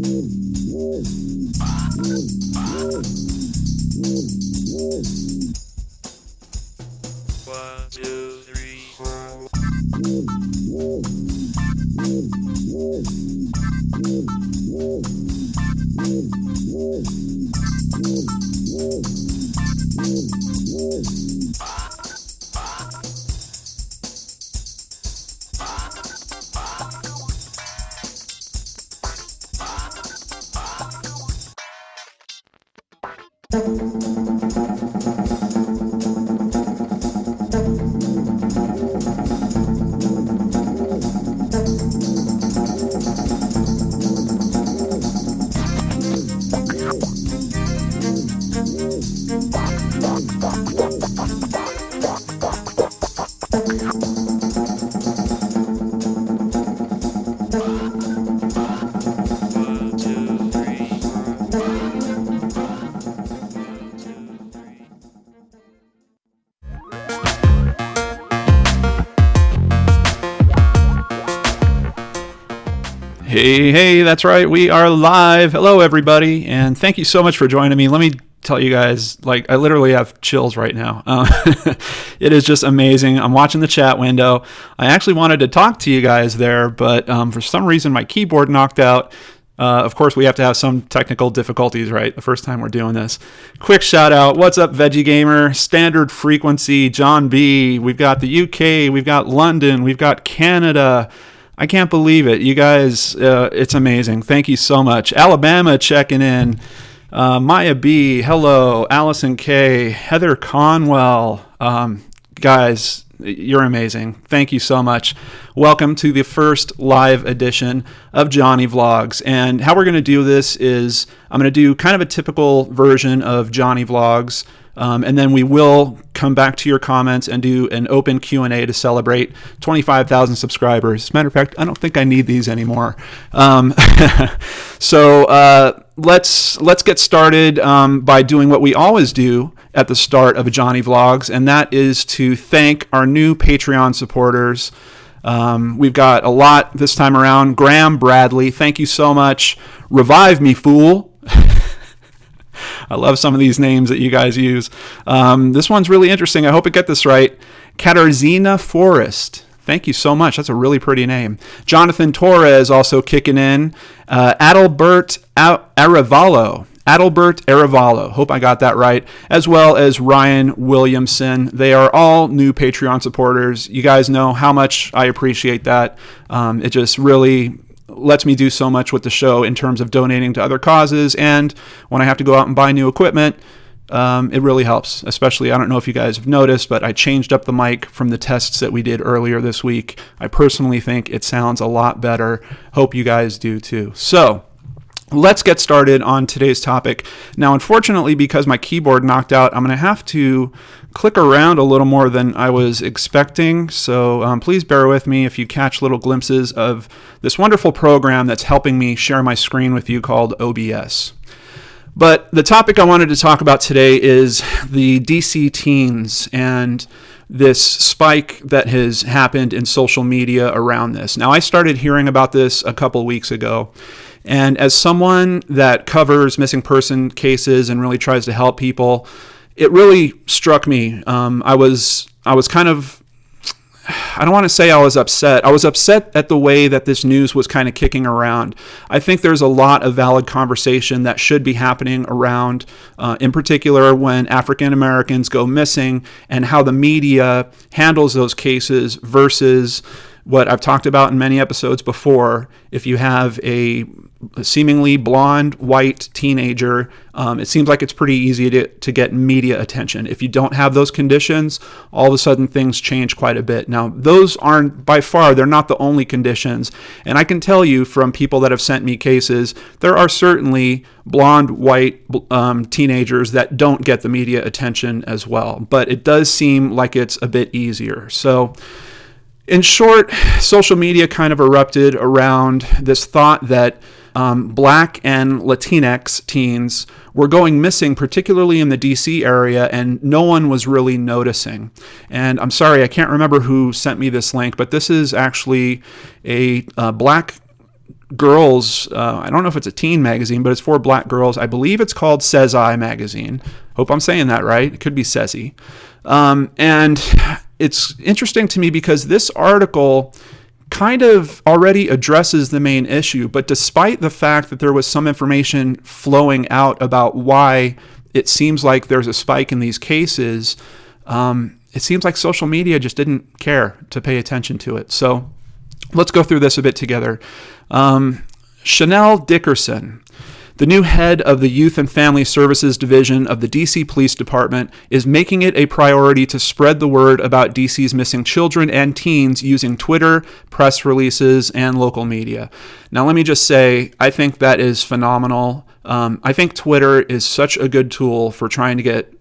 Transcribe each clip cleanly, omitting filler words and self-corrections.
One, two, three. One, two, three. Hey, that's right. We are live. Hello, everybody, and thank you so much for joining me. Let me tell you guys, I literally have chills right now. It is just amazing. I'm watching the chat window. I actually wanted to talk to you guys there, but for some reason, my keyboard knocked out. Of course, we have to have some technical difficulties, right? The first time we're doing this. Quick shout out. What's up, Veggie Gamer? Standard Frequency, John B. We've got the UK. We've got London. We've got Canada. I can't believe it. You guys, it's amazing. Thank you so much. Alabama checking in. Maya B, hello. Allison K, Heather Conwell. Guys, you're amazing. Thank you so much. Welcome to the first live edition of Johnny Vlogs. And how we're going to do this is I'm going to do kind of a typical version of Johnny Vlogs. And then we will come back to your comments and do an open Q&A to celebrate 25,000 subscribers. As a matter of fact, I don't think I need these anymore. So let's get started by doing what we always do at the start of Johnny Vlogs, and that is to thank our new Patreon supporters. We've got a lot this time around. Graham Bradley, thank you so much. Revive Me Fool. I love some of these names that you guys use. This one's really interesting. I hope I get this right. Katarzyna Forrest. Thank you so much. That's a really pretty name. Jonathan Torres also kicking in. Adalbert Arevalo. Adalbert Arevalo. Hope I got that right. As well as Ryan Williamson. They are all new Patreon supporters. You guys know how much I appreciate that. It just really lets me do so much with the show in terms of donating to other causes, and when I have to go out and buy new equipment, it really helps. Especially, I don't know if you guys have noticed, but I changed up the mic from the tests that we did earlier this week. I personally think it sounds a lot better. Hope you guys do too. So let's get started on today's topic. Now, unfortunately, because my keyboard knocked out, I'm going to have to click around a little more than I was expecting. So please bear with me if you catch little glimpses of this wonderful program that's helping me share my screen with you called OBS. But the topic I wanted to talk about today is the DC teens and this spike that has happened in social media around this. Now, I started hearing about this a couple weeks ago. And as someone that covers missing person cases and really tries to help people, it really struck me. I was kind of, I don't want to say I was upset. I was upset at the way that this news was kind of kicking around. I think there's a lot of valid conversation that should be happening around, in particular when African Americans go missing and how the media handles those cases versus what I've talked about in many episodes before. If you have a seemingly blonde, white teenager, it seems like it's pretty easy to get media attention. If you don't have those conditions, all of a sudden things change quite a bit. Now, those aren't, by far, they're not the only conditions. And I can tell you from people that have sent me cases, there are certainly blonde, white teenagers that don't get the media attention as well. But it does seem like it's a bit easier. So, in short, social media kind of erupted around this thought that Black and Latinx teens were going missing, particularly in the DC area, and no one was really noticing. And I'm sorry, I can't remember who sent me this link, but this is actually a Black girls. I don't know if it's a teen magazine, but it's for black girls. I believe it's called Sci-fi magazine. Hope I'm saying that right. It could be Sezi. And it's interesting to me because this article kind of already addresses the main issue, but despite the fact that there was some information flowing out about why it seems like there's a spike in these cases, it seems like social media just didn't care to pay attention to it. So let's go through this a bit together. Chanel Dickerson, the new head of the Youth and Family Services Division of the DC Police Department, is making it a priority to spread the word about DC's missing children and teens using Twitter, press releases, and local media. Now, let me just say, I think that is phenomenal. I think Twitter is such a good tool for trying to get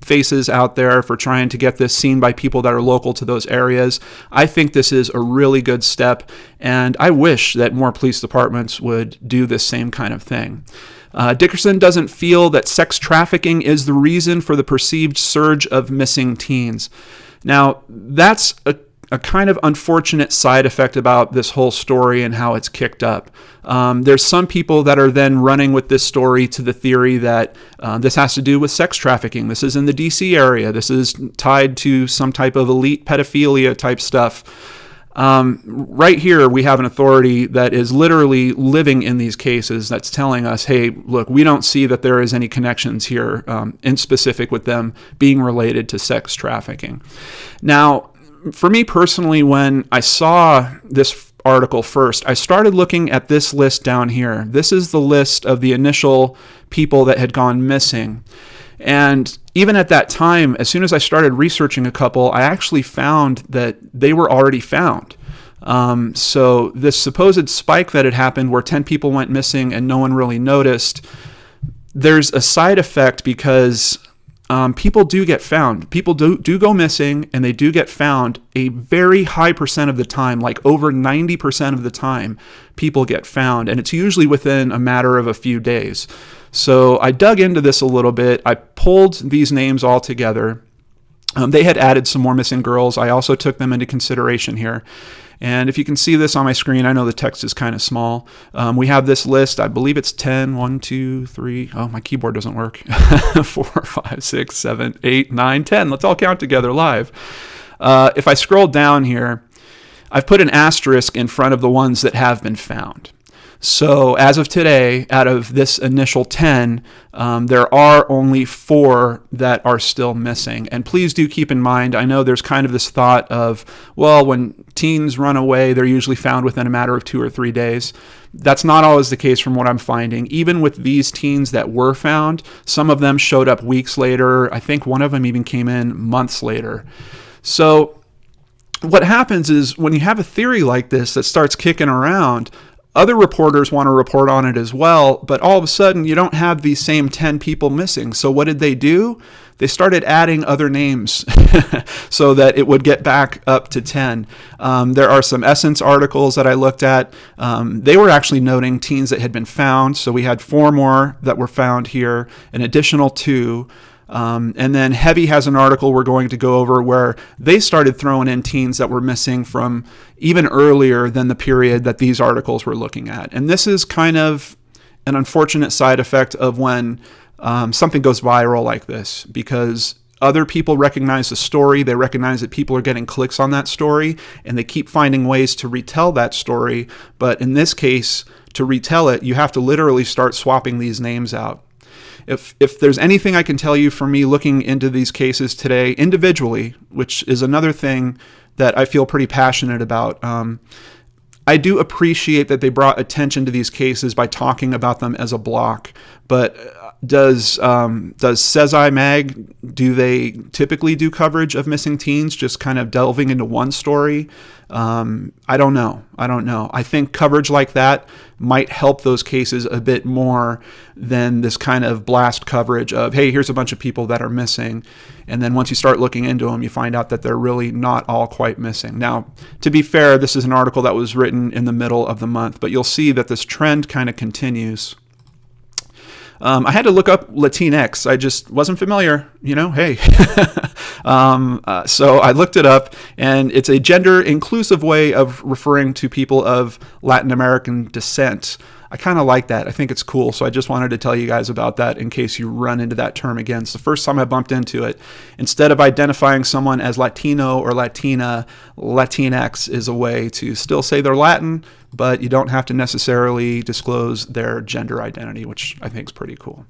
faces out there, for trying to get this seen by people that are local to those areas. I think this is a really good step, and I wish that more police departments would do this same kind of thing. Dickerson doesn't feel that sex trafficking is the reason for the perceived surge of missing teens. Now, that's a kind of unfortunate side effect about this whole story and how it's kicked up. There's some people that are then running with this story to the theory that this has to do with sex trafficking. This is in the DC area. This is tied to some type of elite pedophilia type stuff. Right here, we have an authority that is literally living in these cases that's telling us, hey, look, we don't see that there is any connections here in specific with them being related to sex trafficking. Now, for me personally, when I saw this article first, I started looking at this list down here. This is the list of the initial people that had gone missing. And even at that time, as soon as I started researching a couple, I actually found that they were already found. So this supposed spike that had happened where 10 people went missing and no one really noticed, there's a side effect because people do get found. People do go missing, and they do get found a very high percent of the time, like over 90% of the time, people get found, and it's usually within a matter of a few days. So I dug into this a little bit. I pulled these names all together. They had added some more missing girls. I also took them into consideration here. And if you can see this on my screen, I know the text is kind of small. We have this list. I believe it's 10, 1, 2, 3. Oh, my keyboard doesn't work. 4, 5, 6, 7, 8, 9, 10. Let's all count together live. If I scroll down here, I've put an asterisk in front of the ones that have been found. So as of today, out of this initial 10, there are only 4 that are still missing. And please do keep in mind, I know there's kind of this thought of, well, when teens run away, they're usually found within a matter of 2 or 3 days. That's not always the case from what I'm finding. Even with these teens that were found, some of them showed up weeks later. I think one of them even came in months later. So what happens is when you have a theory like this that starts kicking around, other reporters want to report on it as well, but all of a sudden you don't have these same 10 people missing. So what did they do? They started adding other names so that it would get back up to 10. There are some Essence articles that I looked at. They were actually noting teens that had been found. So we had 4 more that were found here, an additional 2. And then Heavy has an article we're going to go over where they started throwing in teens that were missing from even earlier than the period that these articles were looking at. And this is kind of an unfortunate side effect of when something goes viral like this, because other people recognize the story, they recognize that people are getting clicks on that story, and they keep finding ways to retell that story. But in this case, to retell it, you have to literally start swapping these names out. If there's anything I can tell you from me looking into these cases today individually, which is another thing that I feel pretty passionate about, I do appreciate that they brought attention to these cases by talking about them as a block. But does Sci-Fi Mag, do they typically do coverage of missing teens, just kind of delving into one story? I don't know. I think coverage like that might help those cases a bit more than this kind of blast coverage of, hey, here's a bunch of people that are missing. And then once you start looking into them, you find out that they're really not all quite missing. Now, to be fair, this is an article that was written in the middle of the month, but you'll see that this trend kind of continues. I had to look up Latinx. I just wasn't familiar, hey. So I looked it up, and it's a gender inclusive way of referring to people of Latin American descent. I kind of like that. I think it's cool. So I just wanted to tell you guys about that in case you run into that term again. It's the first time I bumped into it. Instead of identifying someone as Latino or Latina, Latinx is a way to still say they're Latin, but you don't have to necessarily disclose their gender identity, which I think is pretty cool.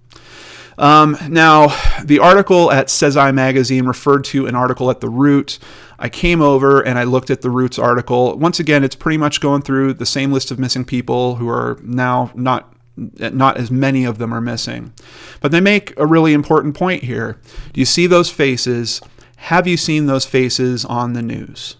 Now, the article at Says I Magazine referred to an article at The Root. I came over and I looked at The Root's article. Once again, it's pretty much going through the same list of missing people who are now not as many of them are missing. But they make a really important point here. Do you see those faces? Have you seen those faces on the news?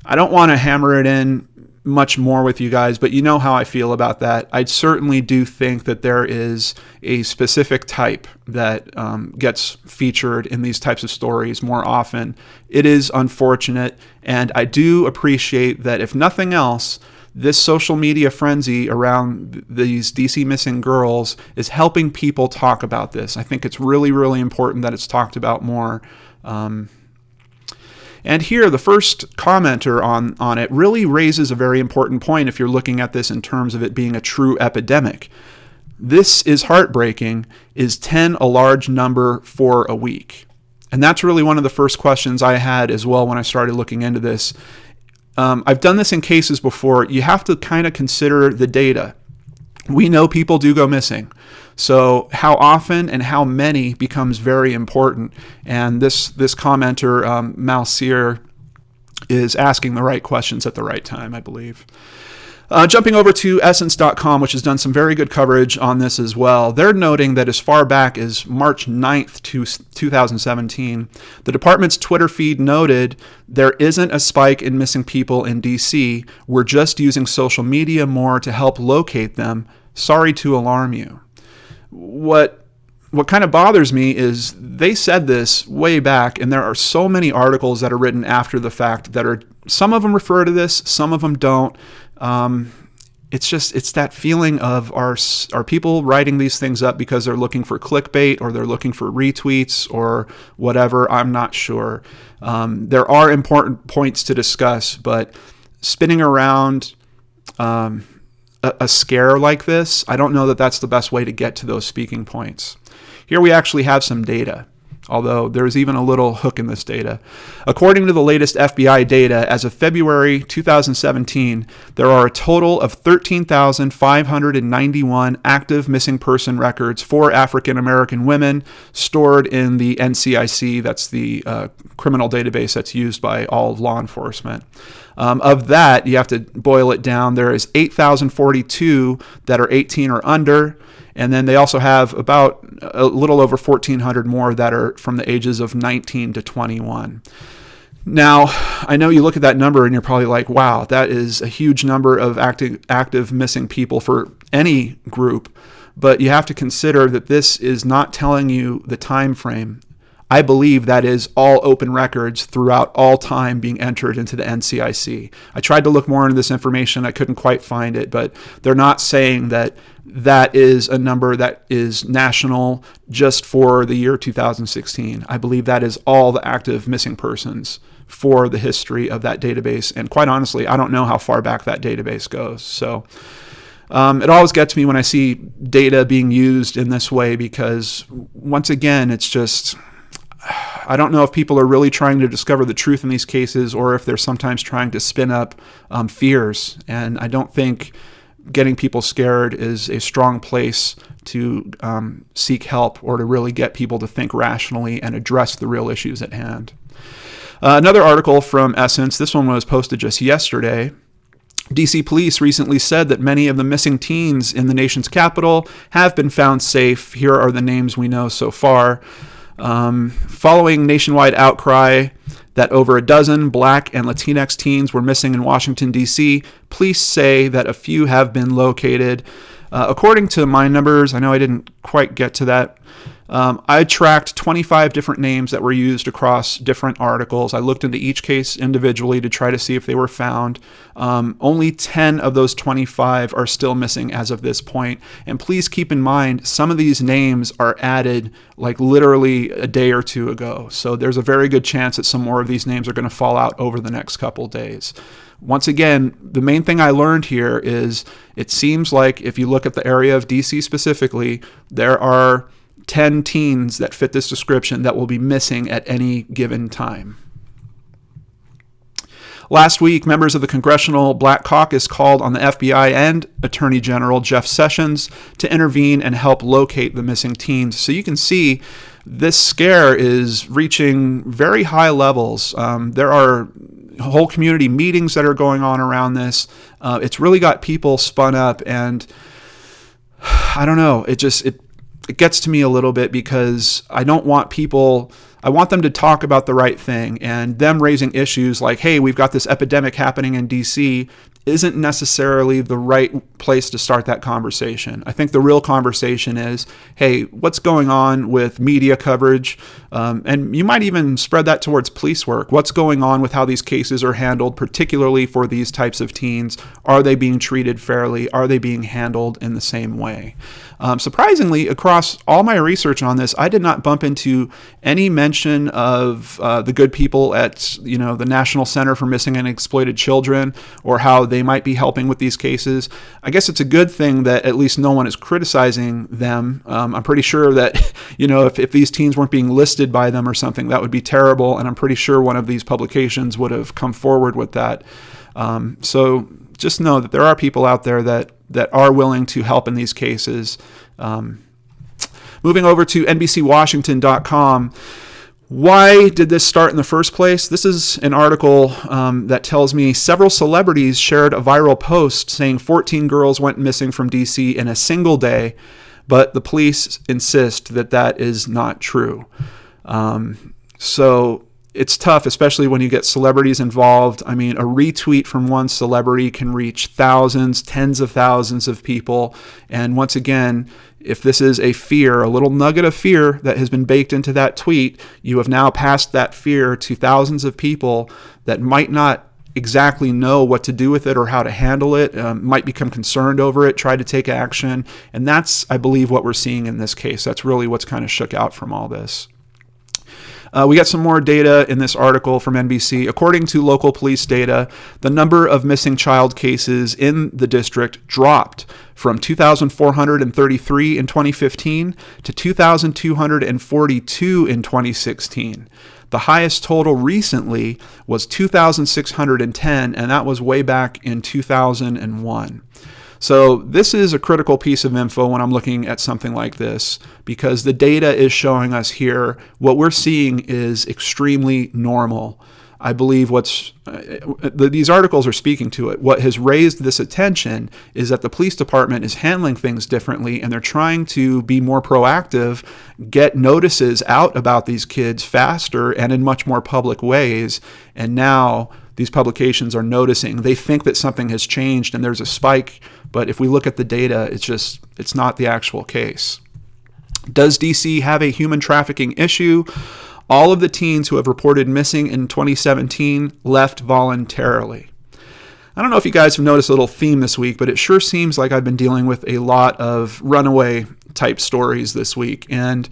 I don't want to hammer it in much more with you guys, but you know how I feel about that. I certainly do think that there is a specific type that gets featured in these types of stories more often. It is unfortunate, and I do appreciate that, if nothing else, this social media frenzy around these DC missing girls is helping people talk about this. I think it's really, really important that it's talked about more. And here, the first commenter on it really raises a very important point if you're looking at this in terms of it being a true epidemic. This is heartbreaking. Is 10 a large number for a week? And that's really one of the first questions I had as well when I started looking into this. I've done this in cases before. You have to kind of consider the data. We know people do go missing. So how often and how many becomes very important. And this commenter, Malseer, is asking the right questions at the right time, I believe. Jumping over to Essence.com, which has done some very good coverage on this as well. They're noting that as far back as March 9th, 2017, the department's Twitter feed noted there isn't a spike in missing people in DC. We're just using social media more to help locate them. Sorry to alarm you. What kind of bothers me is they said this way back, and there are so many articles that are written after the fact that are, some of them refer to this, some of them don't. It's that feeling of are people writing these things up because they're looking for clickbait or they're looking for retweets or whatever. I'm not sure. There are important points to discuss, but spinning around a scare like this, I don't know that that's the best way to get to those speaking points. Here we actually have some data, although there's even a little hook in this data. According to the latest FBI data, as of February 2017, there are a total of 13,591 active missing person records for African American women stored in the NCIC. That's the criminal database that's used by all law enforcement. Of that, you have to boil it down. There is 8,042 that are 18 or under. And then they also have about a little over 1,400 more that are from the ages of 19 to 21. Now, I know you look at that number and you're probably like, wow, that is a huge number of active missing people for any group. But you have to consider that this is not telling you the time frame. I believe that is all open records throughout all time being entered into the NCIC. I tried to look more into this information. I couldn't quite find it, but they're not saying that that is a number that is national just for the year 2016. I believe that is all the active missing persons for the history of that database. And quite honestly, I don't know how far back that database goes. So it always gets me when I see data being used in this way because, once again, it's just, I don't know if people are really trying to discover the truth in these cases or if they're sometimes trying to spin up fears. And I don't think getting people scared is a strong place to seek help or to really get people to think rationally and address the real issues at hand. Another article from Essence, this one was posted just yesterday. DC police recently said that many of the missing teens in the nation's capital have been found safe. Here are the names we know so far. Following nationwide outcry that over a dozen Black and Latinx teens were missing in Washington, D.C., police say that a few have been located. According to my numbers, I know I didn't quite get to that. I tracked 25 different names that were used across different articles. I looked into each case individually to try to see if they were found. Only 10 of those 25 are still missing as of this point. And please keep in mind, some of these names are added like literally a day or two ago. So there's a very good chance that some more of these names are going to fall out over the next couple days. Once again, the main thing I learned here is it seems like if you look at the area of DC specifically, there are 10 teens that fit this description that will be missing at any given time. Last week, members of the Congressional Black Caucus called on the FBI and Attorney General Jeff Sessions to intervene and help locate the missing teens. So you can see this scare is reaching very high levels. There are whole community meetings that are going on around this. It's really got people spun up, and I don't know, it gets to me a little bit because I want them to talk about the right thing, and them raising issues like, hey, we've got this epidemic happening in DC isn't necessarily the right place to start that conversation. I think the real conversation is, hey, what's going on with media coverage? And you might even spread that towards police work. What's going on with how these cases are handled, particularly for these types of teens? Are they being treated fairly? Are they being handled in the same way? Surprisingly, across all my research on this, I did not bump into any mention of the good people at the National Center for Missing and Exploited Children, or how they might be helping with these cases. I guess it's a good thing that at least no one is criticizing them. I'm pretty sure that if these teens weren't being listed by them or something, that would be terrible, and I'm pretty sure one of these publications would have come forward with that. So just know that there are people out there that are willing to help in these cases. Moving over to NBCWashington.com, why did this start in the first place? This is an article that tells me several celebrities shared a viral post saying 14 girls went missing from DC in a single day, but the police insist that that is not true. So it's tough, especially when you get celebrities involved. I mean, a retweet from one celebrity can reach thousands, tens of thousands of people. And once again, if this is a fear, a little nugget of fear that has been baked into that tweet, you have now passed that fear to thousands of people that might not exactly know what to do with it or how to handle it, might become concerned over it, try to take action. And that's, I believe, what we're seeing in this case. That's really what's kind of shook out from all this. We got some more data in this article from NBC. According to local police data, the number of missing child cases in the district dropped from 2,433 in 2015 to 2,242 in 2016. The highest total recently was 2,610, and that was way back in 2001. So this is a critical piece of info when I'm looking at something like this, because the data is showing us here what we're seeing is extremely normal. I believe these articles are speaking to it. What has raised this attention is that the police department is handling things differently, and they're trying to be more proactive, get notices out about these kids faster and in much more public ways. And now these publications are noticing. They think that something has changed and there's a spike, but if we look at the data, it's not the actual case. Does DC have a human trafficking issue? All of the teens who have reported missing in 2017 left voluntarily. I don't know if you guys have noticed a little theme this week, but it sure seems like I've been dealing with a lot of runaway type stories this week. And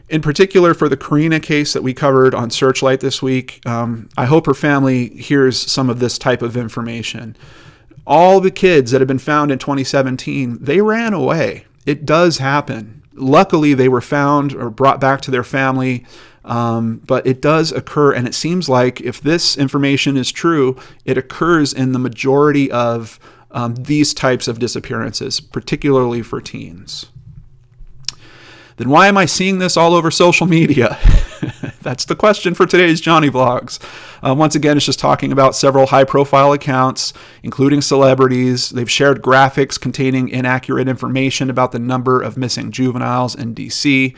in particular, for the Karina case that we covered on Searchlight this week, I hope her family hears some of this type of information. All the kids that have been found in 2017, they ran away. It does happen. Luckily, they were found or brought back to their family, but it does occur, and it seems like if this information is true, it occurs in the majority of these types of disappearances, particularly for teens. Then why am I seeing this all over social media? That's the question for today's Johnny Vlogs. Once again, it's just talking about several high-profile accounts, including celebrities. They've shared graphics containing inaccurate information about the number of missing juveniles in DC.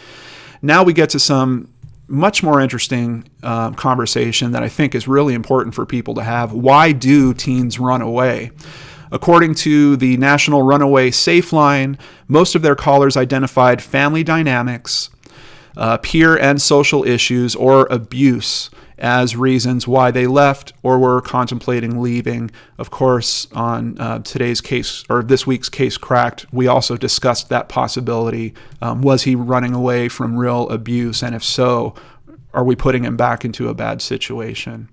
Now we get to some much more interesting conversation that I think is really important for people to have. Why do teens run away? According to the National Runaway Safe Line, most of their callers identified family dynamics, peer and social issues, or abuse as reasons why they left or were contemplating leaving. Of course, on today's case, or this week's Case Cracked, we also discussed that possibility. Was he running away from real abuse? And if so, are we putting him back into a bad situation?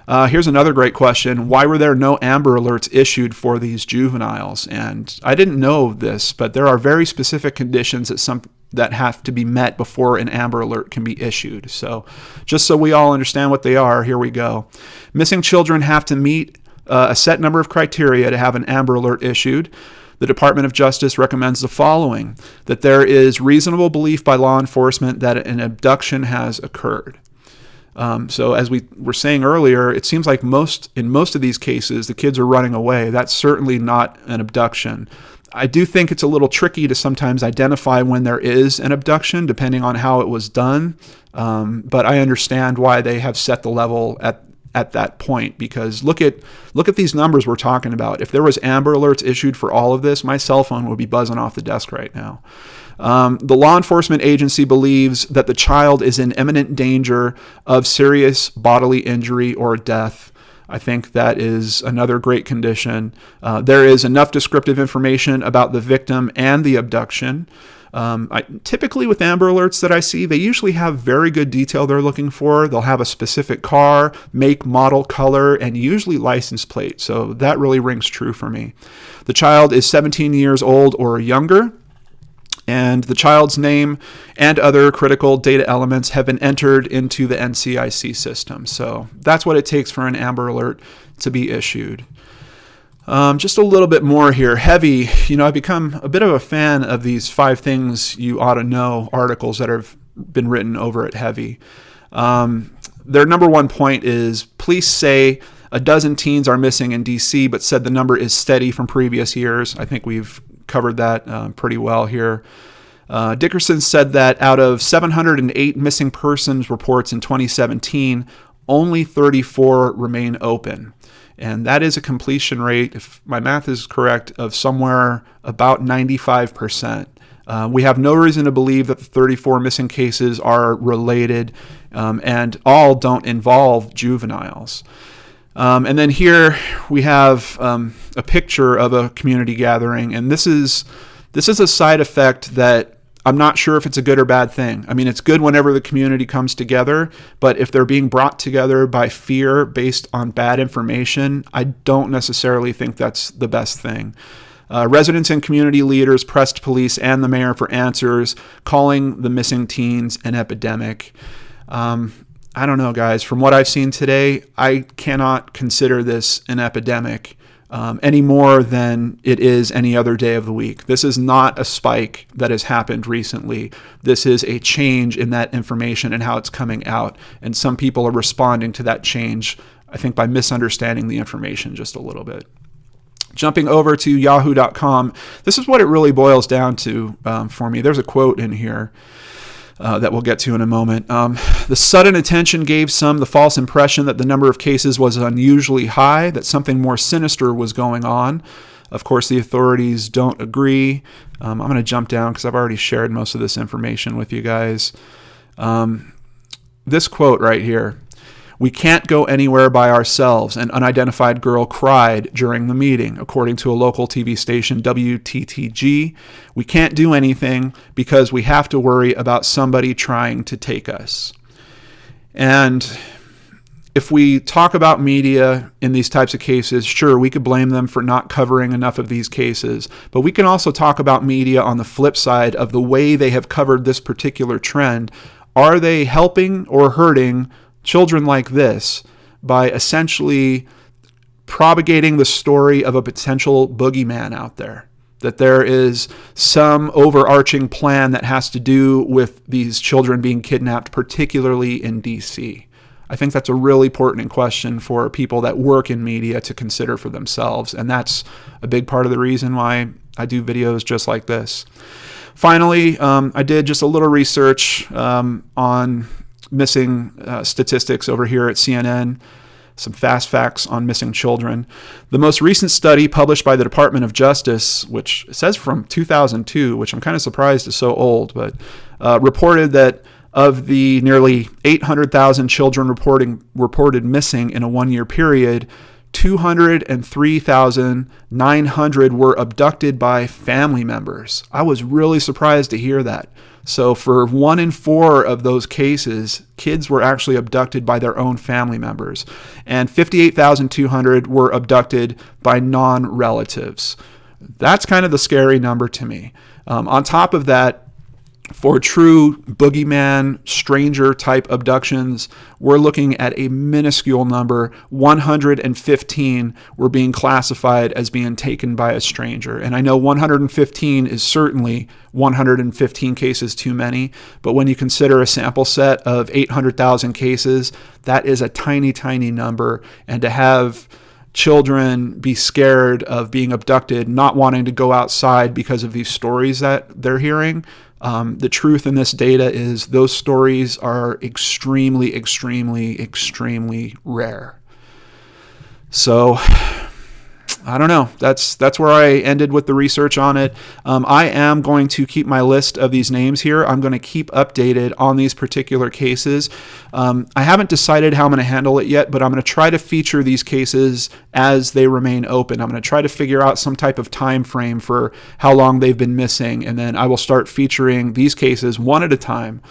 Here's another great question. Why were there no Amber Alerts issued for these juveniles? And I didn't know this, but there are very specific conditions that have to be met before an Amber Alert can be issued. So just so we all understand what they are, here we go. Missing children have to meet a set number of criteria to have an Amber Alert issued. The Department of Justice recommends the following: that there is reasonable belief by law enforcement that an abduction has occurred. So as we were saying earlier, it seems like in most of these cases, the kids are running away. That's certainly not an abduction. I do think it's a little tricky to sometimes identify when there is an abduction, depending on how it was done. But I understand why they have set the level at that point, because look at these numbers we're talking about. If there was Amber Alerts issued for all of this, my cell phone would be buzzing off the desk right now. The law enforcement agency believes that the child is in imminent danger of serious bodily injury or death. I think that is another great condition. There is enough descriptive information about the victim and the abduction. Typically with Amber Alerts that I see, they usually have very good detail they're looking for. They'll have a specific car, make, model, color, and usually license plate. So that really rings true for me. The child is 17 years old or younger, and the child's name and other critical data elements have been entered into the NCIC system. So that's what it takes for an Amber Alert to be issued. Just a little bit more here. Heavy, I've become a bit of a fan of these 5 things you ought to know articles that have been written over at Heavy. Their number one point is, police say a dozen teens are missing in DC, but said the number is steady from previous years. I think we've covered that pretty well here. Dickerson said that out of 708 missing persons reports in 2017, only 34 remain open. And that is a completion rate, if my math is correct, of somewhere about 95%. We have no reason to believe that the 34 missing cases are related, and all don't involve juveniles. And then here we have a picture of a community gathering, and this is a side effect that I'm not sure if it's a good or bad thing. I mean, it's good whenever the community comes together, but if they're being brought together by fear based on bad information, I don't necessarily think that's the best thing. Residents and community leaders pressed police and the mayor for answers, calling the missing teens an epidemic. I don't know, guys. From what I've seen today, I cannot consider this an epidemic any more than it is any other day of the week. This is not a spike that has happened recently. This is a change in that information and how it's coming out. And some people are responding to that change, I think, by misunderstanding the information just a little bit. Jumping over to yahoo.com, this is what it really boils down to for me. There's a quote in here that we'll get to in a moment. The sudden attention gave some the false impression that the number of cases was unusually high, that something more sinister was going on. Of course, the authorities don't agree. I'm going to jump down because I've already shared most of this information with you guys. This quote right here: "We can't go anywhere by ourselves," an unidentified girl cried during the meeting, according to a local TV station, WTTG. "We can't do anything because we have to worry about somebody trying to take us." And if we talk about media in these types of cases, sure, we could blame them for not covering enough of these cases, but we can also talk about media on the flip side of the way they have covered this particular trend. Are they helping or hurting children like this by essentially propagating the story of a potential boogeyman out there? That there is some overarching plan that has to do with these children being kidnapped, particularly in DC. I think that's a really important question for people that work in media to consider for themselves, and that's a big part of the reason why I do videos just like this. Finally, I did just a little research on missing statistics over here at CNN. some fast facts on missing children. The most recent study published by the Department of Justice, which says from 2002, which I'm kind of surprised is so old, but reported that of the nearly 800,000 children reported missing in a one-year period, 203,900 were abducted by family members. I was really surprised to hear that. So for 1 in 4 of those cases, kids were actually abducted by their own family members. And 58,200 were abducted by non-relatives. That's kind of the scary number to me. On top of that, for true boogeyman, stranger type abductions, we're looking at a minuscule number. 115 were being classified as being taken by a stranger. And I know 115 is certainly 115 cases too many, but when you consider a sample set of 800,000 cases, that is a tiny, tiny number. And to have children be scared of being abducted, not wanting to go outside because of these stories that they're hearing, the truth in this data is those stories are extremely, extremely, extremely rare. So I don't know. That's where I ended with the research on it. I am going to keep my list of these names here. I'm going to keep updated on these particular cases. I haven't decided how I'm going to handle it yet, but I'm going to try to feature these cases as they remain open. I'm going to try to figure out some type of time frame for how long they've been missing, and then I will start featuring these cases one at a time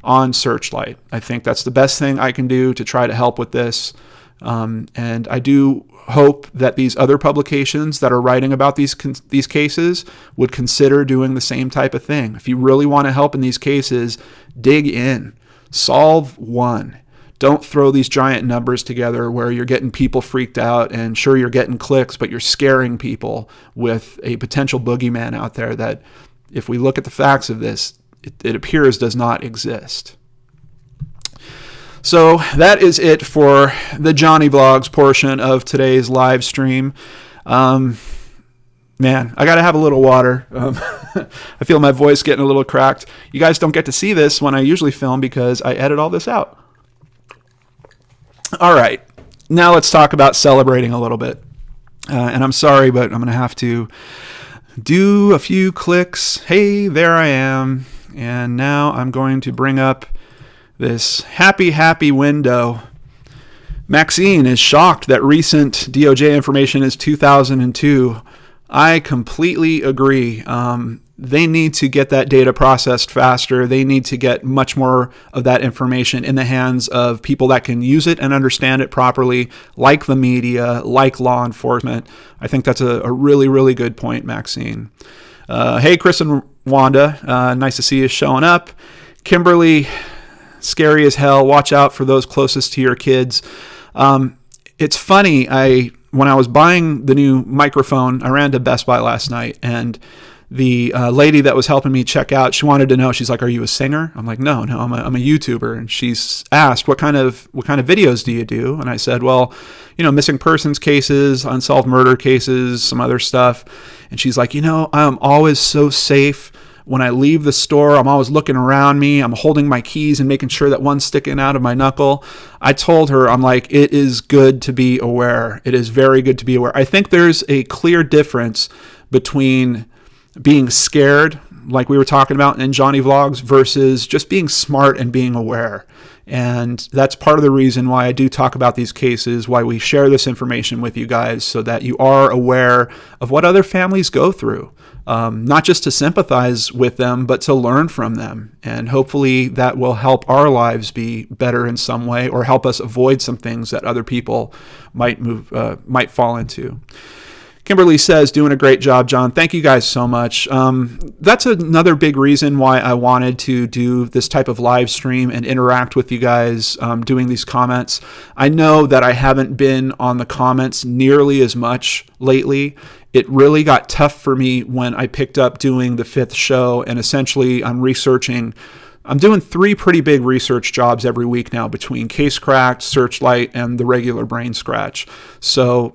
on Searchlight. I think that's the best thing I can do to try to help with this. And I do hope that these other publications that are writing about these cases would consider doing the same type of thing. If you really want to help in these cases, dig in, solve one. Don't throw these giant numbers together where you're getting people freaked out, and sure, you're getting clicks, but you're scaring people with a potential boogeyman out there that, if we look at the facts of this, it appears does not exist. So that is it for the JohnnyVlogs portion of today's live stream. Man, I got to have a little water. I feel my voice getting a little cracked. You guys don't get to see this when I usually film because I edit all this out. All right, now let's talk about celebrating a little bit. And I'm sorry, but I'm going to have to do a few clicks. Hey, there I am. And now I'm going to bring up this happy window. Maxine is shocked that recent DOJ information is 2002. I completely agree. They need to get that data processed faster. They need to get much more of that information in the hands of people that can use it and understand it properly, like the media, like law enforcement. I think that's a really, really good point, Maxine. Hey, Chris and Wanda. Nice to see you showing up. Kimberly, scary as hell. Watch out for those closest to your kids. It's funny. When I was buying the new microphone, I ran to Best Buy last night, and the lady that was helping me check out, she wanted to know. She's like, "Are you a singer?" I'm like, "No, I'm a YouTuber." And she's asked, "What kind of videos do you do?" And I said, "Well, missing persons cases, unsolved murder cases, some other stuff." And she's like, "I'm always so safe. When I leave the store, I'm always looking around me. I'm holding my keys and making sure that one's sticking out of my knuckle." I told her, I'm like, it is good to be aware. It is very good to be aware. I think there's a clear difference between being scared, like we were talking about in JohnnyVlogs, versus just being smart and being aware. And that's part of the reason why I do talk about these cases, why we share this information with you guys, so that you are aware of what other families go through. Not just to sympathize with them, but to learn from them. And hopefully that will help our lives be better in some way, or help us avoid some things that other people might fall into. Kimberly says, "Doing a great job, John." Thank you guys so much. That's another big reason why I wanted to do this type of live stream and interact with you guys, doing these comments. I know that I haven't been on the comments nearly as much lately. It really got tough for me when I picked up doing the 5th show, and essentially I'm doing 3 pretty big research jobs every week now, between Case Cracked, Searchlight, and the regular Brain Scratch. So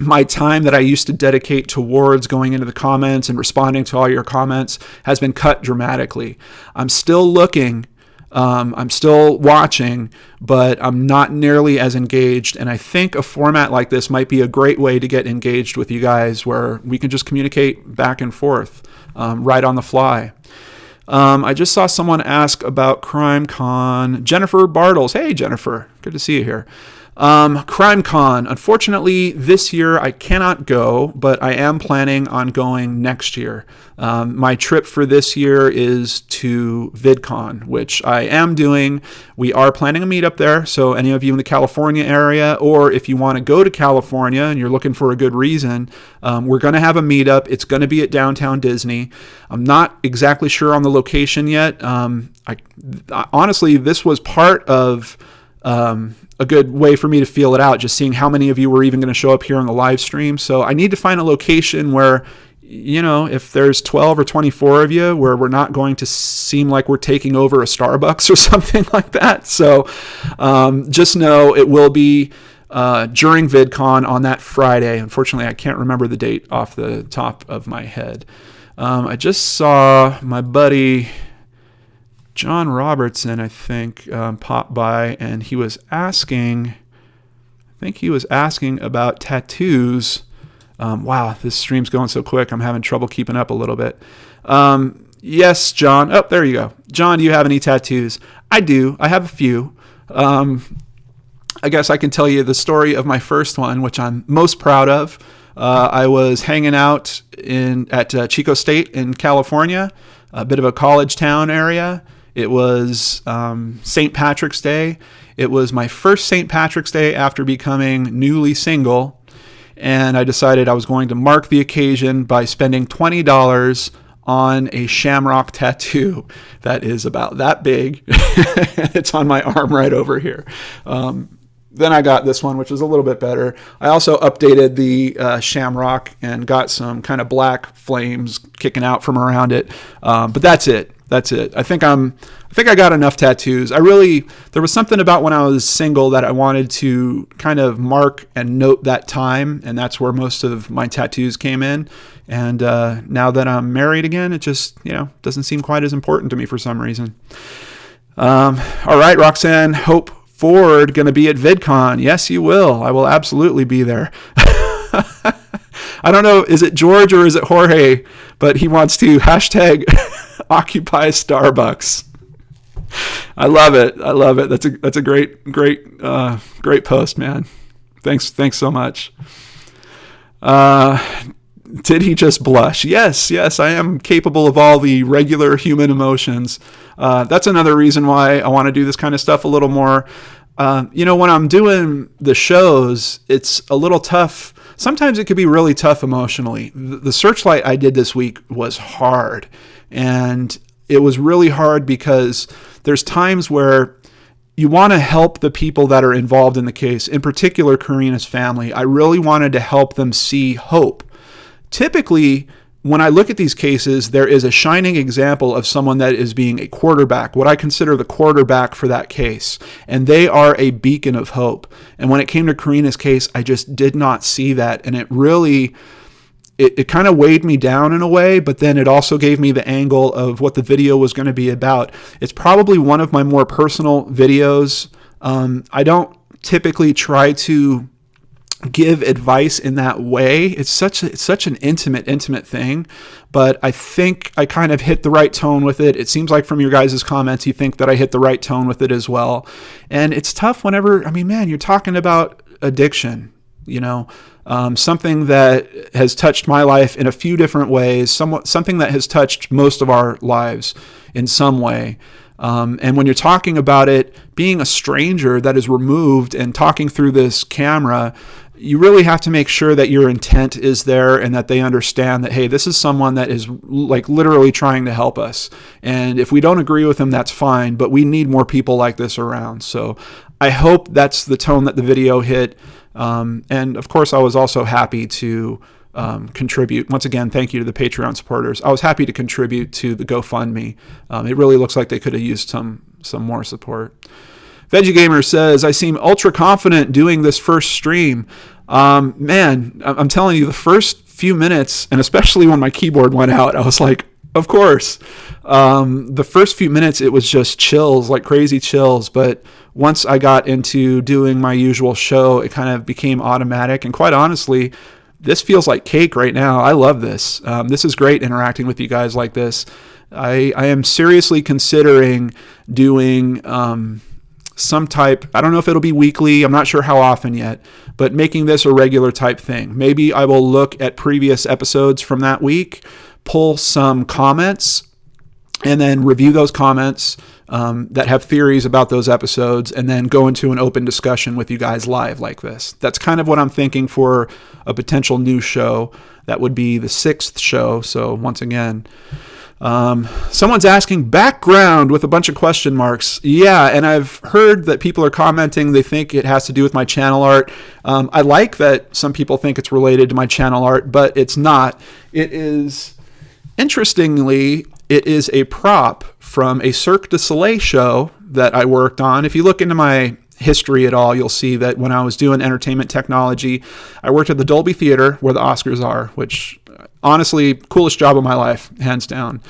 my time that I used to dedicate towards going into the comments and responding to all your comments has been cut dramatically. I'm still looking I'm still watching, but I'm not nearly as engaged. And I think a format like this might be a great way to get engaged with you guys, where we can just communicate back and forth right on the fly. I just saw someone ask about CrimeCon. Jennifer Bartles. Hey, Jennifer. Good to see you here. CrimeCon. Unfortunately, this year I cannot go, but I am planning on going next year. My trip for this year is to VidCon, which I am doing. We are planning a meetup there, so any of you in the California area, or if you want to go to California and you're looking for a good reason, we're going to have a meetup. It's going to be at Downtown Disney. I'm not exactly sure on the location yet. Honestly, this was part of a good way for me to feel it out, just seeing how many of you were even going to show up here on the live stream. So I need to find a location where, if there's 12 or 24 of you, where we're not going to seem like we're taking over a Starbucks or something like that. So just know it will be during VidCon on that Friday. Unfortunately, I can't remember the date off the top of my head. I just saw my buddy John Robertson, I think, popped by, and he was asking about tattoos. Wow, this stream's going so quick. I'm having trouble keeping up a little bit. Yes, John. Oh, there you go. John, do you have any tattoos? I do. I have a few. I guess I can tell you the story of my first one, which I'm most proud of. I was hanging out at Chico State in California, a bit of a college town area. It was St. Patrick's Day. It was my first St. Patrick's Day after becoming newly single, and I decided I was going to mark the occasion by spending $20 on a shamrock tattoo that is about that big. It's on my arm right over here. Then I got this one, which is a little bit better. I also updated the shamrock and got some kind of black flames kicking out from around it. But that's it. I think I got enough tattoos. There was something about when I was single that I wanted to kind of mark and note that time, and that's where most of my tattoos came in. And now that I'm married again, it just, doesn't seem quite as important to me for some reason. All right, Roxanne, Hope Ford going to be at VidCon. Yes, you will. I will absolutely be there. I don't know, is it George or is it Jorge? But he wants to hashtag Occupy Starbucks. I love it. That's a great post, man. Thanks so much. Did he just blush? Yes, I am capable of all the regular human emotions. That's another reason why I want to do this kind of stuff a little more. When I'm doing the shows, it's a little tough. Sometimes it could be really tough emotionally. The Searchlight I did this week was hard. And it was really hard because there's times where you want to help the people that are involved in the case, in particular Karina's family. I really wanted to help them see hope. Typically, when I look at these cases, there is a shining example of someone that is being a quarterback, what I consider the quarterback for that case. And they are a beacon of hope. And when it came to Karina's case, I just did not see that. And it really, it kind of weighed me down in a way, but then it also gave me the angle of what the video was going to be about. It's probably one of my more personal videos. I don't typically try to give advice in that way. It's such an intimate thing, but I think I kind of hit the right tone with it. It seems like from your guys' comments, you think that I hit the right tone with it as well. And it's tough whenever, you're talking about addiction, something that has touched my life in a few different ways, something that has touched most of our lives in some way. And when you're talking about it, being a stranger that is removed and talking through this camera, you really have to make sure that your intent is there and that they understand that, hey, this is someone that is like literally trying to help us. And if we don't agree with them, that's fine, but we need more people like this around. So I hope that's the tone that the video hit. And of course, I was also happy to contribute. Once again, thank you to the Patreon supporters. I was happy to contribute to the GoFundMe. It really looks like they could have used some more support. Veggie Gamer says, I seem ultra confident doing this first stream. Man, I'm telling you, the first few minutes, and especially when my keyboard went out, I was like, Of course. The first few minutes, it was just chills, like crazy chills. But once I got into doing my usual show, it kind of became automatic. And quite honestly, this feels like cake right now. I love this. This is great interacting with you guys like this. I am seriously considering doing some type, I don't know if it'll be weekly, I'm not sure how often yet, but making this a regular type thing. Maybe I will look at previous episodes from that week, pull some comments, and then review those comments that have theories about those episodes, and then go into an open discussion with you guys live like this. That's kind of what I'm thinking for a potential new show. That would be the 6th show. So once again, someone's asking background with a bunch of question marks. Yeah, and I've heard that people are commenting they think it has to do with my channel art. I like that some people think it's related to my channel art, but it's not. It is, interestingly, it is a prop from a Cirque du Soleil show that I worked on. If you look into my history at all, you'll see that when I was doing entertainment technology, I worked at the Dolby Theater where the Oscars are, which honestly, coolest job of my life, hands down.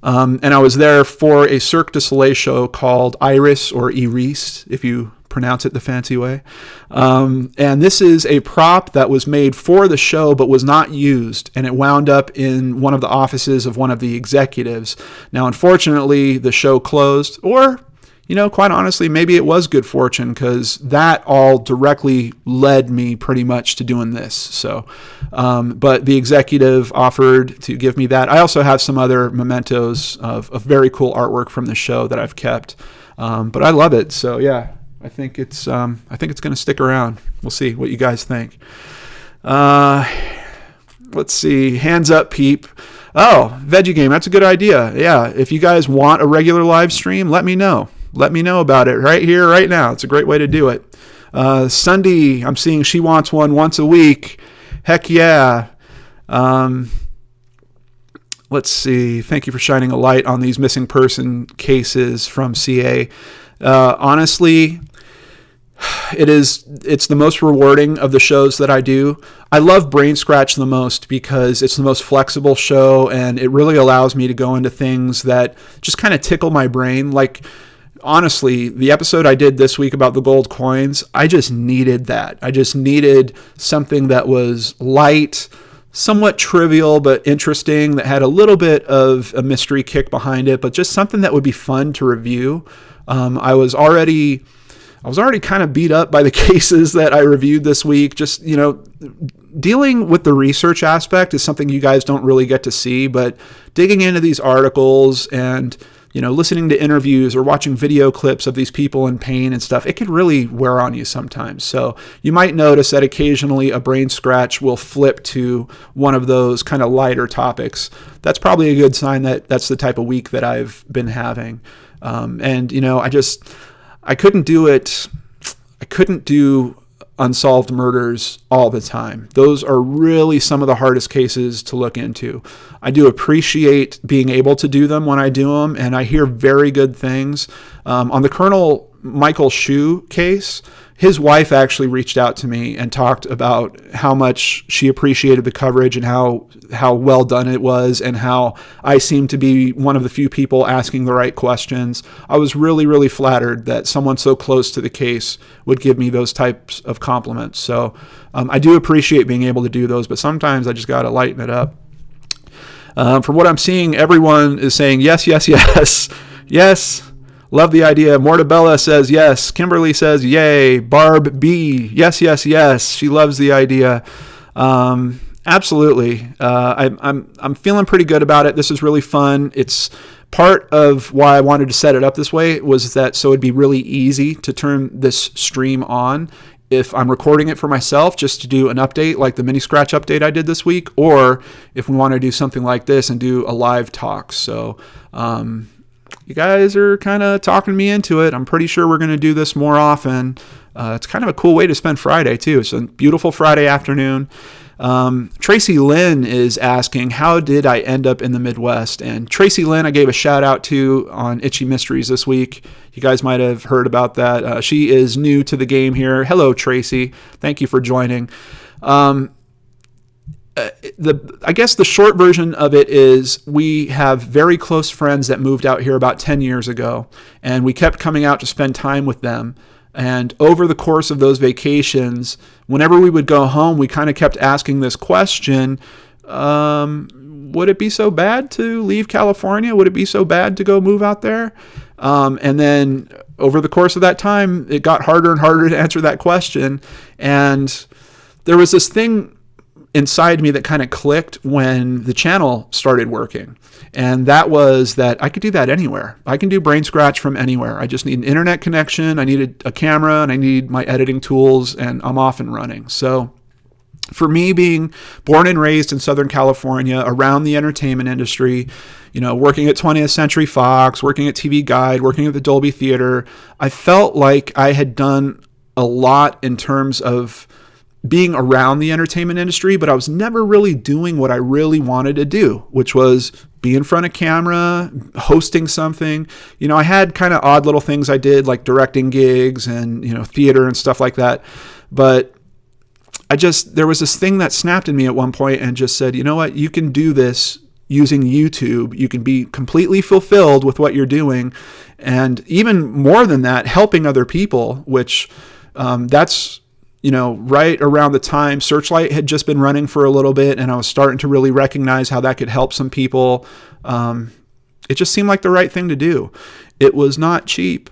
And I was there for a Cirque du Soleil show called Iris, or Iris, if you pronounce it the fancy way. And this is a prop that was made for the show but was not used, and it wound up in one of the offices of one of the executives. Now, unfortunately, the show closed, or quite honestly, maybe it was good fortune, because that all directly led me pretty much to doing this. So, but the executive offered to give me that. I also have some other mementos of very cool artwork from the show that I've kept. But I love it. So yeah, I think it's going to stick around. We'll see what you guys think. Let's see. Hands up, peep. Oh, Veggie Game. That's a good idea. Yeah. If you guys want a regular live stream, let me know. Let me know about it right here, right now. It's a great way to do it. Sunday, I'm seeing she wants one once a week. Heck yeah. Let's see. Thank you for shining a light on these missing person cases from CA. Honestly, it's the most rewarding of the shows that I do. I love Brain Scratch the most because it's the most flexible show, and it really allows me to go into things that just kind of tickle my brain. Like, honestly, the episode I did this week about the gold coins, I just needed that. I just needed something that was light, somewhat trivial, but interesting, that had a little bit of a mystery kick behind it, but just something that would be fun to review. I was already kind of beat up by the cases that I reviewed this week. Just, dealing with the research aspect is something you guys don't really get to see, but digging into these articles and listening to interviews or watching video clips of these people in pain and stuff, it could really wear on you sometimes. So you might notice that occasionally a Brain Scratch will flip to one of those kind of lighter topics. That's probably a good sign that that's the type of week that I've been having. I couldn't do it. I couldn't do unsolved murders all the time. Those are really some of the hardest cases to look into. I do appreciate being able to do them when I do them, and I hear very good things. On the Colonel Michael Shue case, his wife actually reached out to me and talked about how much she appreciated the coverage and how well done it was, and how I seemed to be one of the few people asking the right questions. I was really, really flattered that someone so close to the case would give me those types of compliments. So I do appreciate being able to do those, but sometimes I just got to lighten it up. From what I'm seeing, everyone is saying yes, yes, yes, yes. Love the idea. Mortabella says yes. Kimberly says yay. Barb B, yes, yes, yes. She loves the idea. Absolutely. I'm feeling pretty good about it. This is really fun. It's part of why I wanted to set it up this way, was that so it'd be really easy to turn this stream on if I'm recording it for myself, just to do an update like the mini scratch update I did this week, or if we want to do something like this and do a live talk. So you guys are kind of talking me into it. I'm pretty sure we're going to do this more often. It's kind of a cool way to spend Friday too. It's a beautiful Friday afternoon. Tracy Lynn is asking, how did I end up in the Midwest? And Tracy Lynn, I gave a shout out to on Itchy Mysteries this week. You guys might have heard about that. She is new to the game here. Hello, Tracy. Thank you for joining. I guess the short version of it is we have very close friends that moved out here about 10 years ago, and we kept coming out to spend time with them. And over the course of those vacations, whenever we would go home, we kind of kept asking this question, would it be so bad to leave California? Would it be so bad to go move out there? And then over the course of that time, it got harder and harder to answer that question. And there was this thing inside me that kind of clicked when the channel started working. And that was that I could do that anywhere. I can do Brain Scratch from anywhere. I just need an internet connection. I needed a camera and I need my editing tools, and I'm off and running. So for me, being born and raised in Southern California, around the entertainment industry, working at 20th Century Fox, working at TV Guide, working at the Dolby Theater, I felt like I had done a lot in terms of being around the entertainment industry, but I was never really doing what I really wanted to do, which was be in front of camera, hosting something. I had kind of odd little things I did, like directing gigs and, theater and stuff like that. But there was this thing that snapped in me at one point and just said, you know what, you can do this using YouTube. You can be completely fulfilled with what you're doing. And even more than that, helping other people, which that's, right around the time Searchlight had just been running for a little bit, and I was starting to really recognize how that could help some people. It just seemed like the right thing to do. It was not cheap.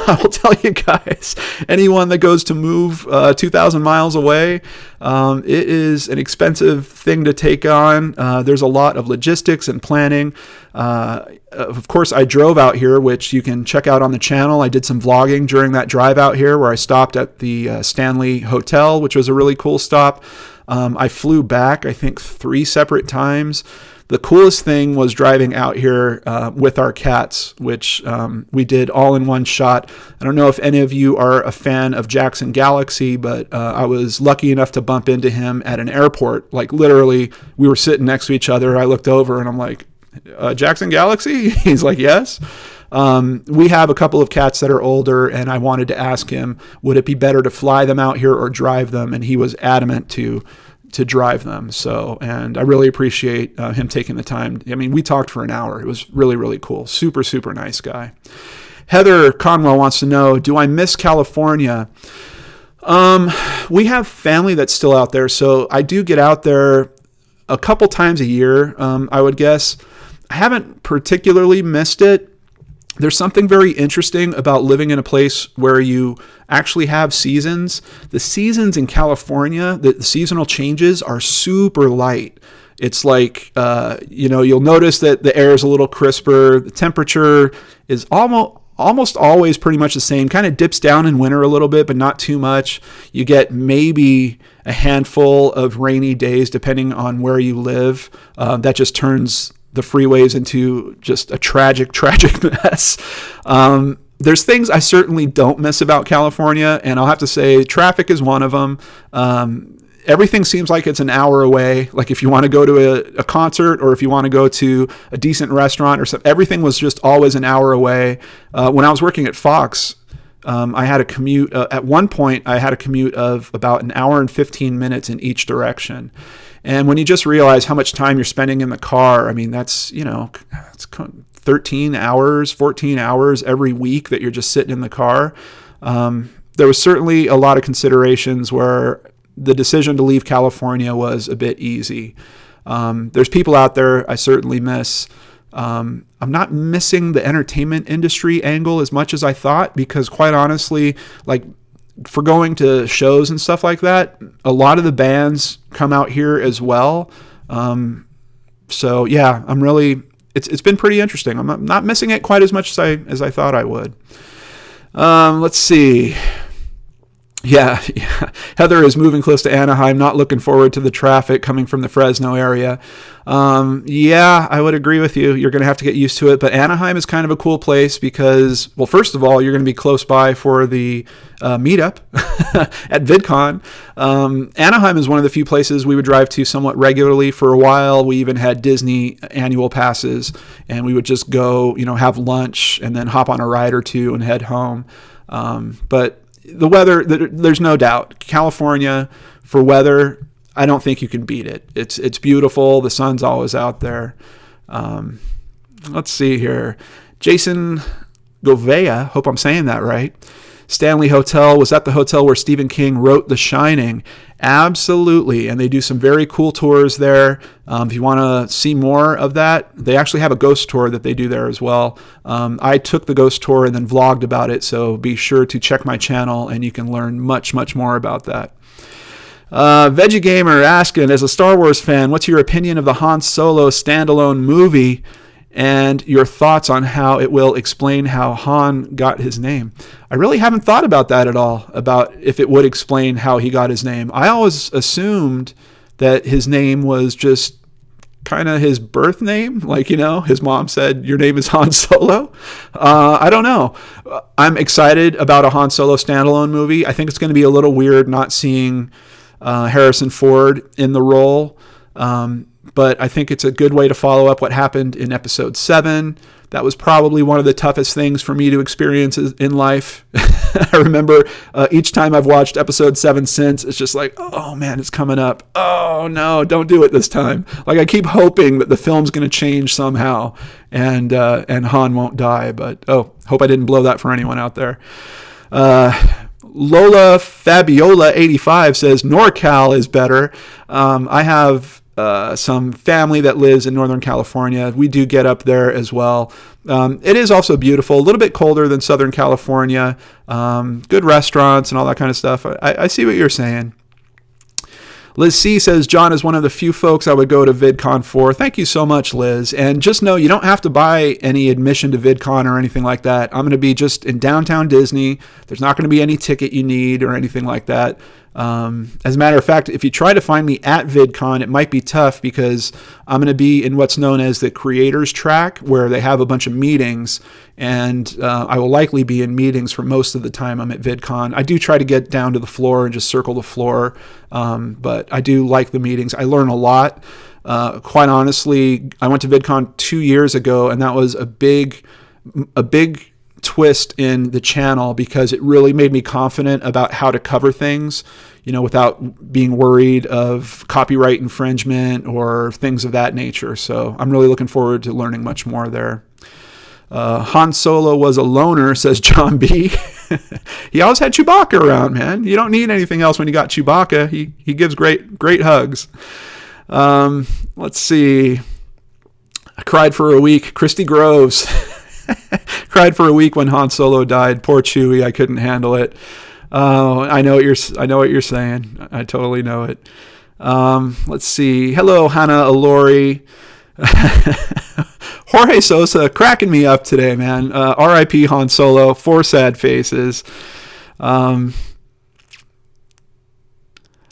I will tell you guys, anyone that goes to move 2,000 miles away, it is an expensive thing to take on. There's a lot of logistics and planning. Of course, I drove out here, which you can check out on the channel. I did some vlogging during that drive out here where I stopped at the Stanley Hotel, which was a really cool stop. I flew back, I think, 3 separate times. The coolest thing was driving out here with our cats, which we did all in one shot. I don't know if any of you are a fan of Jackson Galaxy, but I was lucky enough to bump into him at an airport. Like literally, we were sitting next to each other. I looked over and I'm like, Jackson Galaxy? He's like, yes. We have a couple of cats that are older, and I wanted to ask him, would it be better to fly them out here or drive them? And he was adamant to drive them. So, and I really appreciate him taking the time. I mean, we talked for an hour. It was really, really cool. Super, super nice guy. Heather Conwell wants to know, do I miss California? We have family that's still out there. So I do get out there a couple times a year, I would guess. I haven't particularly missed it. There's something very interesting about living in a place where you actually have seasons. The seasons in California, the seasonal changes are super light. It's like, you'll notice that the air is a little crisper. The temperature is almost always pretty much the same. Kind of dips down in winter a little bit, but not too much. You get maybe a handful of rainy days depending on where you live. That just turns the freeways into just a tragic mess. There's things I certainly don't miss about California, and I'll have to say traffic is one of them. Everything seems like it's an hour away. Like if you want to go to a concert or if you want to go to a decent restaurant or something, everything was just always an hour away. When I was working at Fox, I had a commute. At one point, I had a commute of about an hour and 15 minutes in each direction. And when you just realize how much time you're spending in the car, I mean, that's, it's 13 hours, 14 hours every week that you're just sitting in the car. There was certainly a lot of considerations where the decision to leave California was a bit easy. There's people out there I certainly miss. I'm not missing the entertainment industry angle as much as I thought, because quite honestly, like, for going to shows and stuff like that, a lot of the bands come out here as well. So yeah, it's been pretty interesting. I'm not missing it quite as much as I thought I would. Let's see. Yeah. Heather is moving close to Anaheim, not looking forward to the traffic coming from the Fresno area. Yeah, I would agree with you. You're going to have to get used to it. But Anaheim is kind of a cool place because, well, first of all, you're going to be close by for the meetup at VidCon. Anaheim is one of the few places we would drive to somewhat regularly for a while. We even had Disney annual passes, and we would just go, have lunch and then hop on a ride or two and head home. But the weather, there's no doubt. California, for weather, I don't think you can beat it. It's beautiful. The sun's always out there. Let's see here. Jason Govea, hope I'm saying that right. Stanley Hotel, was that the hotel where Stephen King wrote The Shining? Absolutely. And they do some very cool tours there. If you want to see more of that, they actually have a ghost tour that they do there as well. I took the ghost tour and then vlogged about it, so be sure to check my channel and you can learn much, much more about that. Veggie Gamer asking, as a Star Wars fan, what's your opinion of the Han Solo standalone movie and your thoughts on how it will explain how Han got his name? I really haven't thought about that at all, about if it would explain how he got his name. I always assumed that his name was just kind of his birth name. Like, his mom said, your name is Han Solo. I don't know. I'm excited about a Han Solo standalone movie. I think it's going to be a little weird not seeing Harrison Ford in the role. But I think it's a good way to follow up what happened in episode 7. That was probably one of the toughest things for me to experience in life. I remember each time I've watched episode 7 since, it's just like, oh man, it's coming up. Oh no, don't do it this time. Like, I keep hoping that the film's going to change somehow and Han won't die. But hope I didn't blow that for anyone out there. Lola Fabiola 85 says NorCal is better. I have some family that lives in Northern California. We do get up there as well. It is also beautiful, a little bit colder than Southern California. Good restaurants and all that kind of stuff. I see what you're saying. Liz C says, John is one of the few folks I would go to VidCon for. Thank you so much, Liz. And just know you don't have to buy any admission to VidCon or anything like that. I'm going to be just in downtown Disney. There's not going to be any ticket you need or anything like that. As a matter of fact, if you try to find me at VidCon, it might be tough because I'm going to be in what's known as the creators track, where they have a bunch of meetings, and I will likely be in meetings for most of the time I'm at VidCon. I do try to get down to the floor and just circle the floor, but I do like the meetings. I learn a lot. Quite honestly, I went to VidCon 2 years ago, and that was a big twist in the channel because it really made me confident about how to cover things, without being worried of copyright infringement or things of that nature. So I'm really looking forward to learning much more there. Han Solo was a loner, says John B. He always had Chewbacca around, man. You don't need anything else when you got Chewbacca. He gives great hugs. Let's see. I cried for a week. Christy Groves. Cried for a week when Han Solo died. Poor Chewie, I couldn't handle it. I know what you're saying. I totally know it. Let's see. Hello, Hannah Alori. Jorge Sosa cracking me up today, man. R.I.P. Han Solo. 4 sad faces.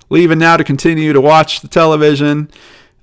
Leaving now to continue to watch the television.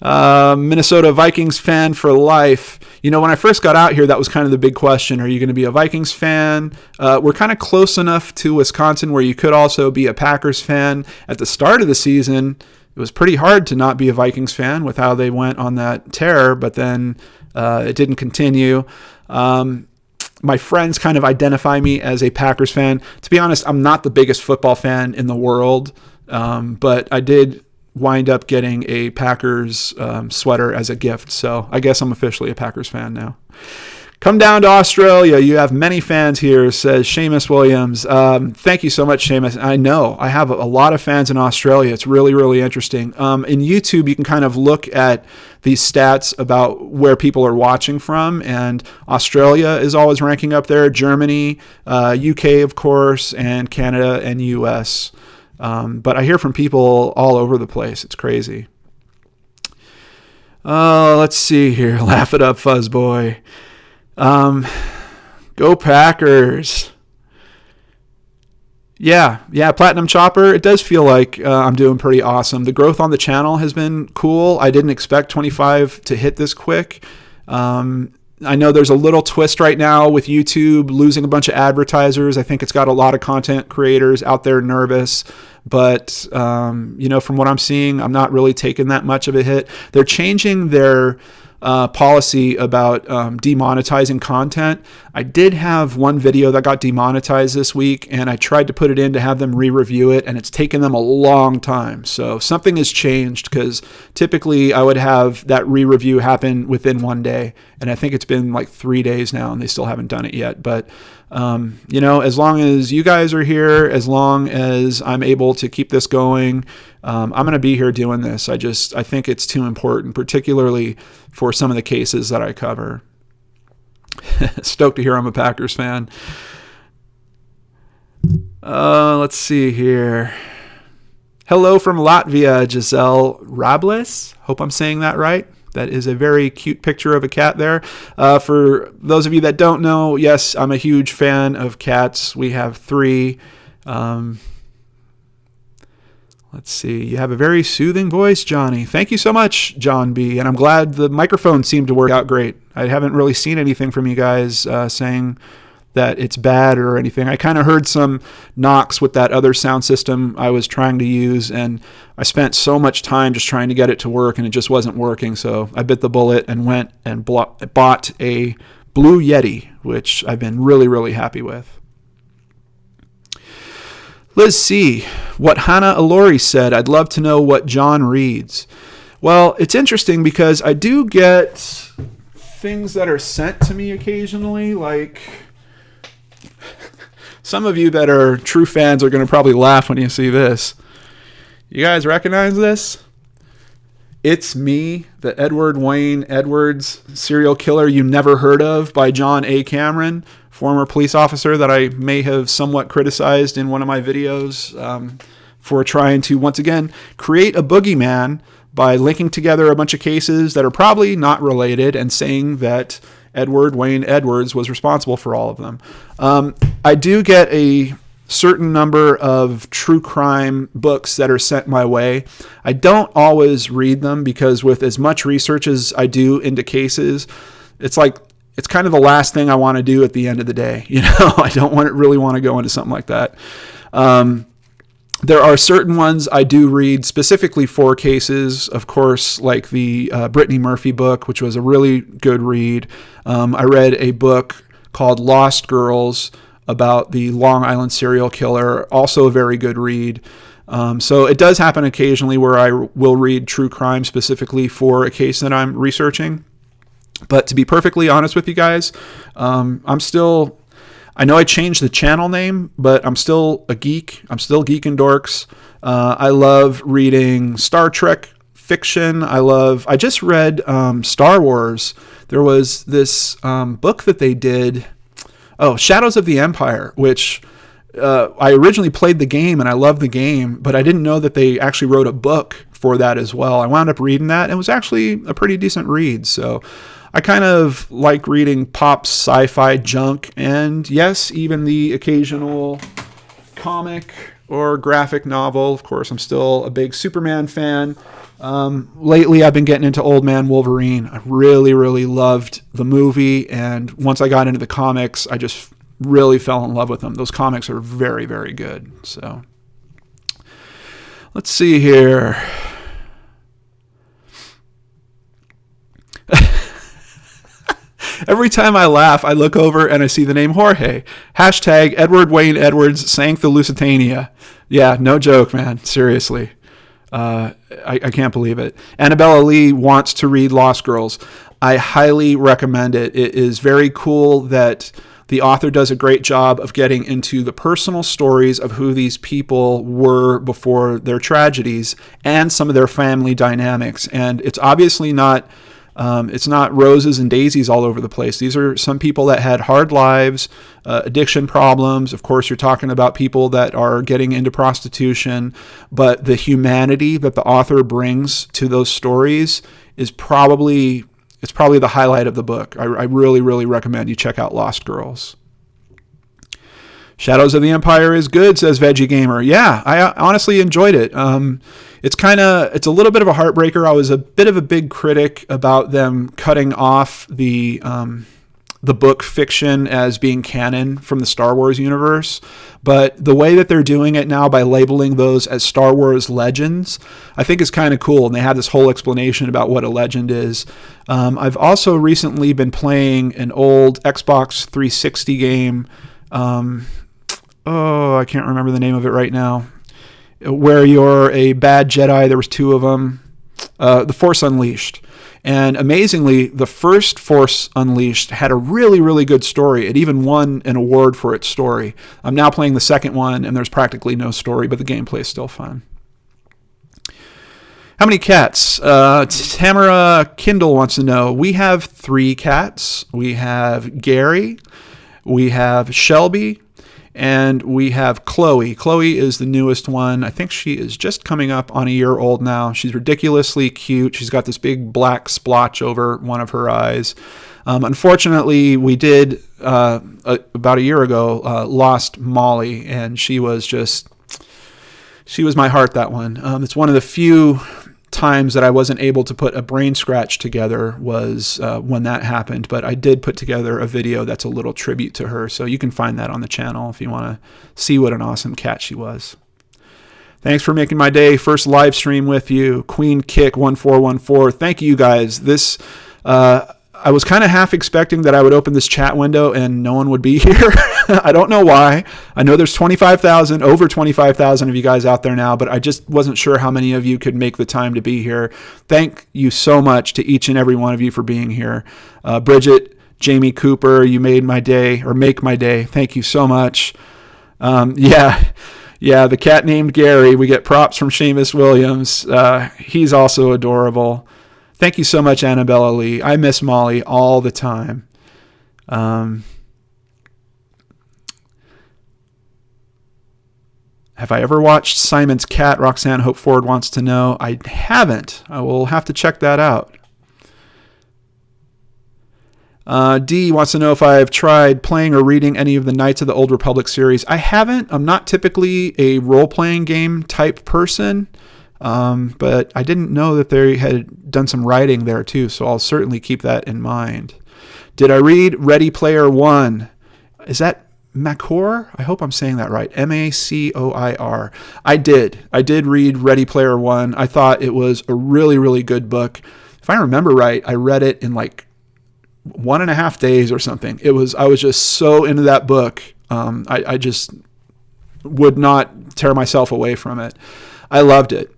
Minnesota Vikings fan for life. When I first got out here, that was kind of the big question. Are you going to be a Vikings fan? We're kind of close enough to Wisconsin where you could also be a Packers fan. At the start of the season, it was pretty hard to not be a Vikings fan with how they went on that tear, but then it didn't continue. My friends kind of identify me as a Packers fan. To be honest, I'm not the biggest football fan in the world, but I did wind up getting a Packers sweater as a gift. So I guess I'm officially a Packers fan now. Come down to Australia. You have many fans here, says Seamus Williams. Thank you so much, Seamus. I know I have a lot of fans in Australia. It's really, really interesting. In YouTube, you can kind of look at these stats about where people are watching from, and Australia is always ranking up there. Germany, UK, of course, and Canada and US. But I hear from people all over the place. It's crazy. Let's see here. Laugh it up, Fuzzboy. Go Packers. Yeah, Platinum Chopper. It does feel like I'm doing pretty awesome. The growth on the channel has been cool. I didn't expect 25 to hit this quick. I know there's a little twist right now with YouTube losing a bunch of advertisers. I think it's got a lot of content creators out there nervous. But, from what I'm seeing, I'm not really taking that much of a hit. They're changing their policy about demonetizing content. I did have one video that got demonetized this week, and I tried to put it in to have them re-review it, and it's taken them a long time. So something has changed, because typically I would have that re-review happen within one day, and I think it's been like 3 days now, and they still haven't done it yet. But as long as you guys are here, as long as I'm able to keep this going, I'm going to be here doing this. I think it's too important, particularly for some of the cases that I cover. Stoked to hear I'm a Packers fan. Let's see here. Hello from Latvia, Giselle Rables. Hope I'm saying that right. That is a very cute picture of a cat there. For those of you that don't know, yes, I'm a huge fan of cats. We have 3. Let's see. You have a very soothing voice, Johnny. Thank you so much, John B. And I'm glad the microphone seemed to work out great. I haven't really seen anything from you guys saying that it's bad or anything. I kind of heard some knocks with that other sound system I was trying to use, and I spent so much time just trying to get it to work, and it just wasn't working. So I bit the bullet and went and bought a Blue Yeti, which I've been really, really happy with. Liz C. What Hannah Alori said, I'd love to know what John reads. Well, it's interesting because I do get things that are sent to me occasionally, like some of you that are true fans are going to probably laugh when you see this. You guys recognize this? It's Me, the Edward Wayne Edwards serial killer you never heard of by John A. Cameron, former police officer that I may have somewhat criticized in one of my videos for trying to, once again, create a boogeyman by linking together a bunch of cases that are probably not related and saying that Edward Wayne Edwards was responsible for all of them. I do get a certain number of true crime books that are sent my way. I don't always read them because with as much research as I do into cases, it's kind of the last thing I want to do at the end of the day. I don't really want to go into something like that. There are certain ones I do read specifically for cases, of course, like the Brittany Murphy book, which was a really good read. I read a book called Lost Girls about the Long Island serial killer, also a very good read. So it does happen occasionally where I will read true crime specifically for a case that I'm researching. But to be perfectly honest with you guys, I know I changed the channel name, but I'm still a geek. I'm still Geek and Dorks. I love reading Star Trek fiction. I just read Star Wars. There was this book that they did, Shadows of the Empire, which I originally played the game and I loved the game, but I didn't know that they actually wrote a book for that as well. I wound up reading that and it was actually a pretty decent read. So I kind of like reading pop sci-fi junk, and yes, even the occasional comic or graphic novel. Of course, I'm still a big Superman fan. Lately, I've been getting into Old Man Wolverine. I really, really loved the movie, and once I got into the comics, I just really fell in love with them. Those comics are very, very good. So let's see here. Every time I laugh, I look over and I see the name Jorge. Hashtag Edward Wayne Edwards sank the Lusitania. Yeah, no joke, man. Seriously. I can't believe it. Annabella Lee wants to read Lost Girls. I highly recommend it. It is very cool that the author does a great job of getting into the personal stories of who these people were before their tragedies and some of their family dynamics. And it's obviously not roses and daisies all over the place. These are some people that had hard lives, addiction problems. Of course, you're talking about people that are getting into prostitution, but the humanity that the author brings to those stories is probably the highlight of the book. I really, really recommend you check out Lost Girls. Shadows of the Empire is good, says Veggie Gamer. Yeah, I honestly enjoyed it. It's a little bit of a heartbreaker. I was a bit of a big critic about them cutting off the the book fiction as being canon from the Star Wars universe, but the way that they're doing it now by labeling those as Star Wars legends, I think is kind of cool. And they have this whole explanation about what a legend is. I've also recently been playing an old Xbox 360 game. I can't remember the name of it right now, where you're a bad Jedi. There was two of them. The Force Unleashed. And amazingly, the first Force Unleashed had a really, really good story. It even won an award for its story. I'm now playing the second one, and there's practically no story, but the gameplay is still fun. How many cats? Tamara Kindle wants to know. We have 3 cats. We have Gary, we have Shelby, and we have Chloe. Chloe is the newest one. I think she is just coming up on a year old now. She's ridiculously cute. She's got this big black splotch over one of her eyes. Unfortunately, we did, about a year ago, lost Molly, and she was my heart, that one. It's one of the few times that I wasn't able to put a brain scratch together was when that happened, but I did put together a video that's a little tribute to her, so you can find that on the channel if you want to see what an awesome cat she was. Thanks for making my day. First live stream with you. Queen Kick 1414. Thank you guys. This I was kind of half expecting that I would open this chat window and no one would be here. I don't know why. I know there's over 25,000 of you guys out there now, but I just wasn't sure how many of you could make the time to be here. Thank you so much to each and every one of you for being here. Bridget, Jamie Cooper, you made my day, or make my day. Thank you so much. Yeah, the cat named Gary. We get props from Seamus Williams. He's also adorable. Thank you so much, Annabella Lee. I miss Molly all the time. Have I ever watched Simon's Cat? Roxanne Hope Ford wants to know. I haven't. I will have to check that out. D wants to know if I've tried playing or reading any of the Knights of the Old Republic series. I haven't. I'm not typically a role-playing game type person. But I didn't know that they had done some writing there too, so I'll certainly keep that in mind. Did I read Ready Player One? Is that Macoir? I hope I'm saying that right. Macoir. I did read Ready Player One. I thought it was a really, really good book. If I remember right, I read it in like 1.5 days or something. I was just so into that book. I just would not tear myself away from it. I loved it.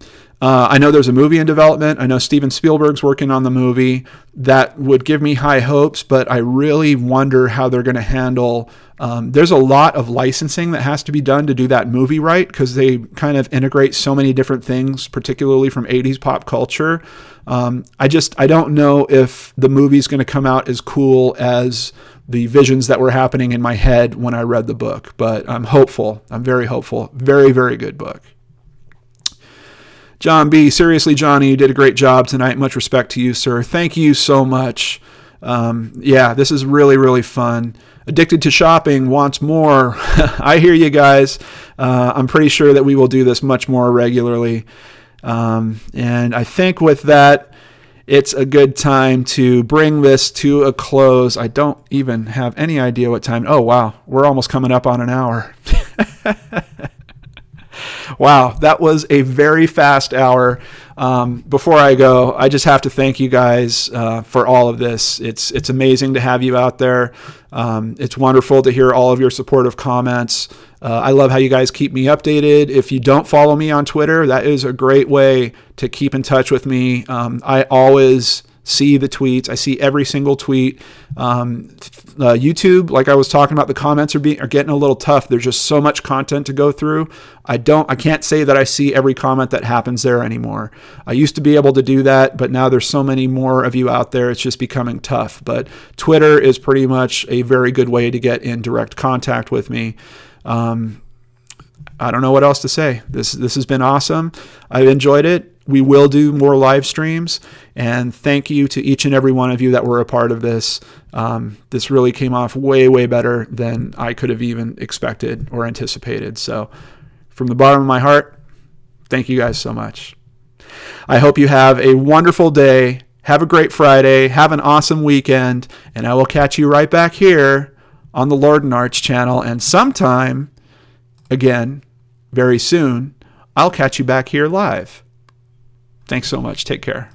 I know there's a movie in development. I know Steven Spielberg's working on the movie. That would give me high hopes, but I really wonder how they're going to handle. There's a lot of licensing that has to be done to do that movie right, because they kind of integrate so many different things, particularly from 80s pop culture. I don't know if the movie's going to come out as cool as the visions that were happening in my head when I read the book, but I'm hopeful. I'm very hopeful. Very, very good book. John B. Seriously, Johnny, you did a great job tonight. Much respect to you, sir. Thank you so much. This is really, really fun. Addicted to shopping, wants more. I hear you guys. I'm pretty sure that we will do this much more regularly. And I think with that, it's a good time to bring this to a close. I don't even have any idea what time. Oh, wow. We're almost coming up on an hour. Wow, that was a very fast hour. Before I go, I just have to thank you guys for all of this. It's amazing to have you out there. It's wonderful to hear all of your supportive comments. I love how you guys keep me updated. If you don't follow me on Twitter, that is a great way to keep in touch with me. I always see the tweets. I see every single tweet. YouTube, like I was talking about, the comments are getting a little tough. There's just so much content to go through. I can't say that I see every comment that happens there anymore. I used to be able to do that, but now there's so many more of you out there. It's just becoming tough. But Twitter is pretty much a very good way to get in direct contact with me. I don't know what else to say. This has been awesome. I've enjoyed it. We will do more live streams, and thank you to each and every one of you that were a part of this. This really came off way, way better than I could have even expected or anticipated. So from the bottom of my heart, thank you guys so much. I hope you have a wonderful day, Have a great Friday. Have an awesome weekend. And I will catch you right back here on the Lord and Arch channel. And sometime, again, very soon, I'll catch you back here live. Thanks so much. Take care.